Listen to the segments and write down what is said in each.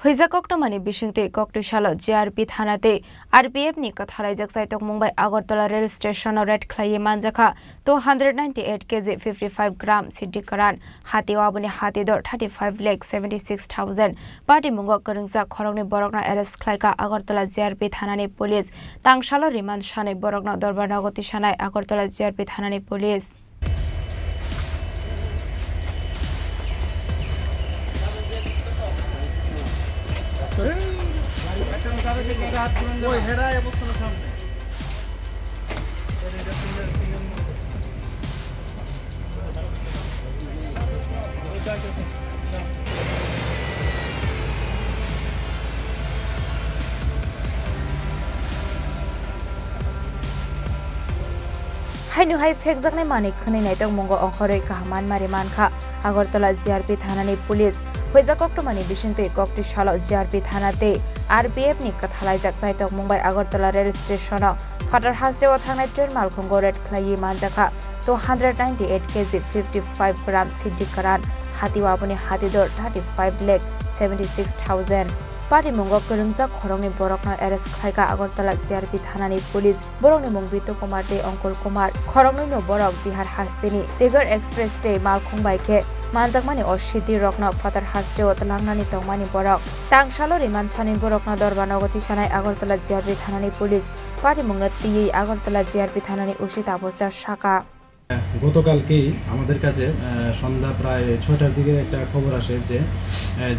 হৈজাককটমানি বিশিংতে ককটিশাল GRP থানাতে RPF नि कथालायजाक जायतक मुंबाइ आगरतला रेल स्टेशनाव रेड खालायै मानजाखा 298 केजि 55 ग्राम सिद्धि करान हाती वाबुनि हाती दर 35,76,000 पार्टी मुंगो करंजा खरंनि बरकना एरेस्ट खालायका आगरतला जिआरपि थानानि पुलिस तांशाल रिमान्ड सानै बरकना दरबार नगति सानाय आगरतला जिआरपि थानानि पुलिस हाइनुहाय फेकजाकनाय माने खोनाय तक मंगो अंखरै काहमान मारे मानखा आगरतला जिआरपि थानानि पुलिस হৈজাককটমানি बिशिंते ककटिशाल जिआरपि थानाते आरपिएफ नि कथालायजाक जायतक मुंबाइ आगरतला रेल स्टेशनाव फाटार हास्टेआव थांनाय ट्रेन मालखंगो रेड खालायै मानजाखा 298 केजि 55 ग्राम सिद्धि करान हाती वाबुनि हाती दर 35,76,000 पार्टी मुंगो करंजा खरंनि बरकना एरेस्ट खालायका आगरतला जिआरपि थानानि पुलिस बरकनि मुं बितु कुमार दे अंकुल कुमार खरंनि नो बरक बिहार हास्तेनि तेगर एक्सप्रेस दे मालखंबाइके मानजाकमानि असिद्धि रकना फाटार हास्टेआव तलांनानि तंमानि बरक तांशाल रिमान्ड सानै बरकना दरबार नगति सानाय आगरतला जिआरपि थानानि पुलिस पार्टी मुंनो तियै आगरतला जिआरपि थानानि उचित अबस्था शाखा গতকালকেই আমাদের কাছে সন্ধ্যা প্রায় ৬টার দিকে একটা খবর আসে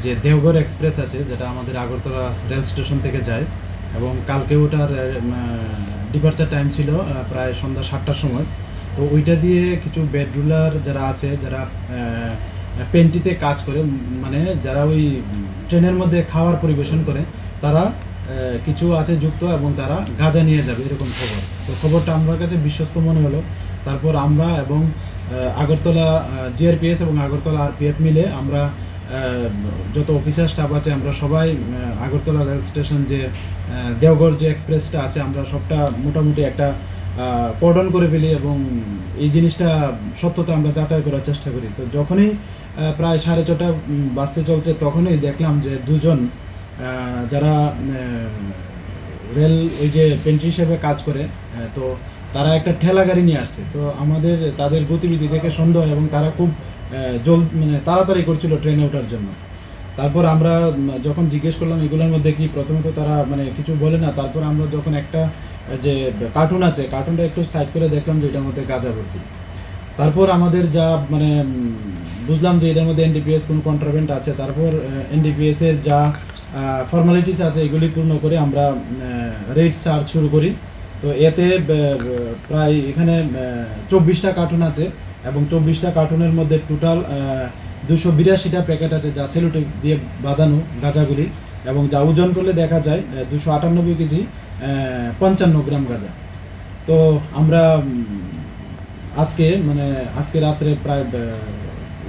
যে দেওঘর এক্সপ্রেস আছে যেটা আমাদের আগরতলা রেল স্টেশন থেকে যায় এবং কালকে ওটার ডিপারচার টাইম ছিল প্রায় সন্ধ্যা ৭টার সময়। তো ওইটা দিয়ে কিছু বেডরুলার যারা আছে যারা পেন্টিতে কাজ করে মানে যারা ওই ট্রেনের মধ্যে খাবার পরিবেশন করে তারা কিছু আছে যুক্ত এবং তারা গাঁজা নিয়ে যাবে এরকম খবর। তো খবরটা আমার কাছে বিশ্বস্ত মনে হলো। তারপর আমরা এবং আগরতলা জিআরপিএস এবং আগরতলা আরপিএফ মিলে আমরা যত অফিসার স্টাফ আছে আমরা সবাই আগরতলা রেল স্টেশন যে দেওঘর যে এক্সপ্রেসটা আছে আমরা সবটা মোটামুটি একটা কর্ডন করে ফেলি এবং এই জিনিসটা সত্যতা আমরা যাচাই করার চেষ্টা করি। তো যখনই প্রায় 6:30 বাজতে চলছে তখনই দেখলাম যে দুজন যারা রেল ওই যে পেন্ট্রি হিসেবে কাজ করে তো তারা একটা ঠেলা গাড়ি নিয়ে আসছে। তো আমাদের তাদের গতিবিধি দেখে সন্দেহ এবং তারা খুব মানে তাড়াতাড়ি করছিল ট্রেনে ওঠার জন্য। তারপর আমরা যখন জিজ্ঞেস করলাম এগুলোর মধ্যে কি, প্রথমে তো তারা মানে কিছু বলে না। তারপর আমরা যখন একটা যে কার্টুন আছে কার্টুনটা একটু সাইড করে দেখলাম যে এটার মধ্যে গাঁজা ভর্তি। তারপর আমাদের যা মানে বুঝলাম যে এটার মধ্যে এনডিপিএস কোনো কন্ট্রাভেন্ট আছে। তারপর এনডিপিএসের যা ফর্মালিটিস আছে এগুলি পূর্ণ করে আমরা রেড সার্চ শুরু করি। তো এতে প্রায় এখানে 24টা কার্টুন আছে এবং 24টা কার্টুনের মধ্যে টোটাল 282টা প্যাকেট আছে যা সেলুটেপ দিয়ে বাঁধানো গাঁজাগুলি এবং যা ওজন করলে দেখা যায় 298 কেজি 55 গ্রাম গাঁজা। তো আমরা আজকে রাত্রে প্রায়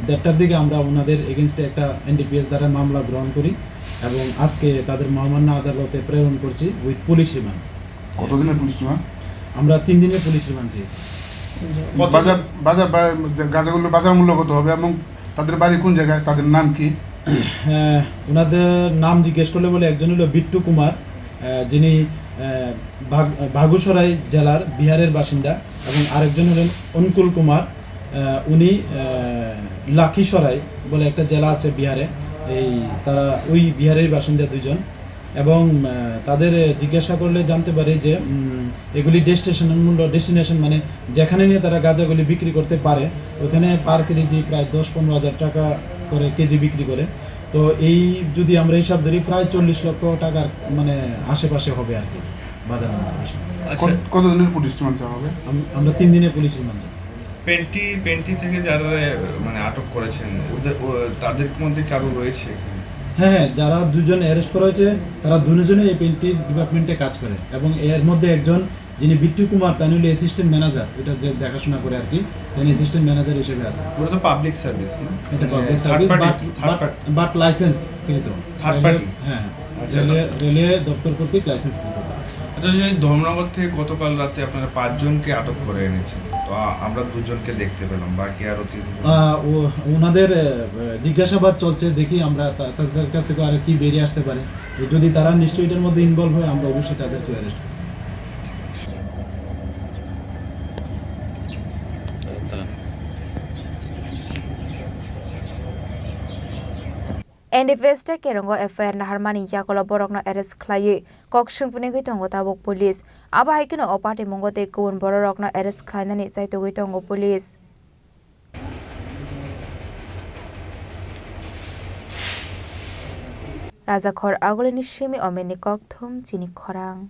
1:30টার দিকে আমরা ওনাদের এগেনস্টে একটা এনডিপিএস দ্বারা মামলা গ্রহণ করি এবং আজকে তাদের মহামান্য আদালতে প্রেরণ করছি উইথ পুলিশ রিমান্ড। কতদিনের পুলিশ রিমান্ড? আমরা 3 দিনের পুলিশ রিমান্ড চেয়েছি। গাঁজাগুলোর বাজার মূল্য কত হবে এবং তাদের বাড়ি কোন জায়গায়, তাদের নাম কি? ওনাদের নাম জিজ্ঞেস করলে বলে একজন হলো বিট্টু কুমার যিনি বাগুসরাই জেলার বিহারের বাসিন্দা এবং আরেকজন হলেন অনকুল কুমার উনি লাখিসরাই বলে একটা জেলা আছে বিহারে, তারা ওই বিহারের বাসিন্দা দুজন। এবং তাদের জিজ্ঞাসা করলে জানতে পারে যে এগুলি ডেস্টিনেশন মানে যেখানে নিয়ে তারা গাঁজাগুলি বিক্রি করতে পারে ওখানে পার কেজি প্রায় 10-15 হাজার টাকা করে কেজি বিক্রি করে। তো এই যদি আমরা হিসাব ধরি প্রায় 40 লক্ষ টাকার মানে আশেপাশে হবে আর কি বাজার। কতদিনের পুলিশ রিমান্ড হবে? আমরা 3 দিনের পুলিশ রিমান্ড। পেন্টি থেকে যারা মানে আটক করেছেন তাদের মধ্যে কারো রয়েছে? হ্যাঁ, যারা দুজন অ্যারেস্ট করা হয়েছে তারা দুজনেই এই পেন্টি ডিপার্টমেন্টে কাজ করে এবং এর মধ্যে একজন যিনি বিট্টু কুমার তিনি হলো অ্যাসিস্ট্যান্ট ম্যানেজার, এটা যে দেখাশোনা করে আর কি, তিনি অ্যাসিস্ট্যান্ট ম্যানেজার হিসেবে আছে। ওটা তো পাবলিক সার্ভিস না? এটা পাবলিক সার্ভিস বাট লাইসেন্স কৃত থার্ড পার্টি। হ্যাঁ, রেলওয়ে দপ্তর কর্তৃক লাইসেন্স কৃত। আচ্ছা, যে ধর্মনগর থেকে গতকাল রাতে আপনারা 5 জনকে আটক করে এনেছেন, তো আমরা 2 জনকে দেখতে পেলাম, বাকি আরো 3 ওনাদের জিজ্ঞাসাবাদ চলছে, দেখি আমরা তাদের কাছ থেকে আর কি বেরিয়ে আসতে পারে। যদি তারা নিশ্চয়ই এটার মধ্যে ইনভলভ হয় আমরা অবশ্যই তাদেরকে অ্যারেস্ট করব। NDFST kerongo FIR na harmani yakolo borokno arrest khlai kok sungpuni goi tongo tabuk police aba haikino opati mongote kun borokno arrest khlainani chaito goi tongo police Raja khor agolini simi omeni kok thum chini khorang